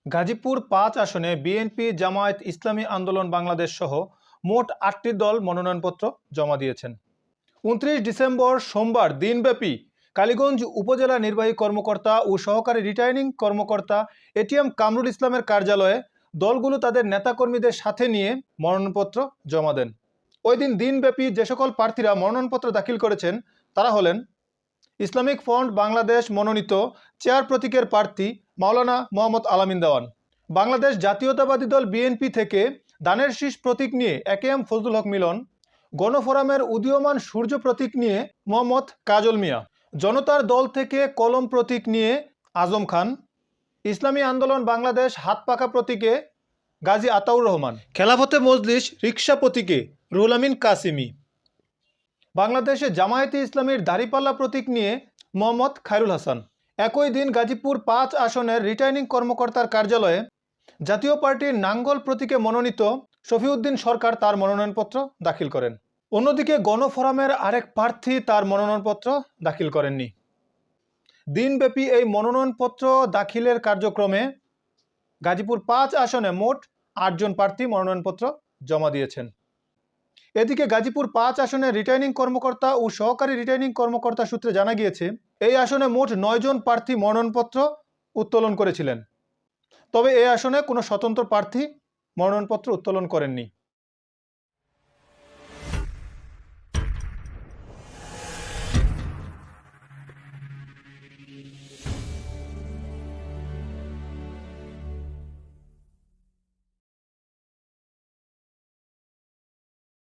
গাজীপুর ৫ আসনে বিএনপি, জামায়াত ইসলামী আন্দোলন বাংলাদেশ সহ মোট ৮টি দল মনোনয়নপত্র জমা দিয়েছেন। ২৯ ডিসেম্বর সোমবার দিনব্যাপী কালীগঞ্জ উপজেলা নির্বাহী কর্মকর্তা ও সহকারী রিটার্নিং কর্মকর্তা এটিএম কামরুল ইসলামের কার্যালয়ে দলগুলো তাদের নেতাকর্মীদের সাথে নিয়ে মনোনয়নপত্র জমা দেন। ওই দিন দিনব্যাপী যে সকল প্রার্থীরা মনোনয়নপত্র দাখিল করেছেন তারা হলেন ইসলামিক ফ্রন্ট বাংলাদেশ মনোনীত চেয়ার প্রতীকের প্রার্থী মাওলানা মোহাম্মদ আলামিন দেওয়ান, বাংলাদেশ জাতীয়তাবাদী দল বিএনপি থেকে দানের শীষ প্রতীক নিয়ে একেএম ফজলুল হক মিলন, গণফোরামের উদীয়মান সূর্য প্রতীক নিয়ে মোহাম্মদ কাজল মিয়া, জনতার দল থেকে কলম প্রতীক নিয়ে আজম খান, ইসলামী আন্দোলন বাংলাদেশ হাত পাকা প্রতীকে গাজী আতাউর রহমান, খেলাফতে মজলিস রিকশা প্রতীকে রুহুল আমিন কাসিমি, বাংলাদেশে জামায়াতে ইসলামীর দাঁড়িপাল্লা প্রতীক নিয়ে মোহাম্মদ খায়রুল হাসান। একই দিন গাজীপুর ৫ আসনের রিটার্নিং কর্মকর্তার কার্যালয়ে জাতীয় পার্টির নাঙ্গল প্রতীকে মনোনীত শফিউদ্দিন সরকার তার মনোনয়নপত্র দাখিল করেন। অন্যদিকে গণফোরামের আরেক প্রার্থী তার মনোনয়নপত্র দাখিল করেননি। দিনব্যাপী এই মনোনয়নপত্র দাখিলের কার্যক্রমে গাজীপুর ৫ আসনে মোট ৮ জন প্রার্থী মনোনয়নপত্র জমা দিয়েছেন। এদিকে গাজীপুর ৫ আসনের রিটার্নিং কর্মকর্তা ও সহকারী রিটার্নিং কর্মকর্তা সূত্রে জানা গিয়েছে এই আসনে মোট ৯ জন প্রার্থী মনোনয়নপত্র উত্তোলন করেছিলেন। তবে এই আসনে কোনো স্বতন্ত্র প্রার্থী মনোনয়নপত্র উত্তোলন করেননি।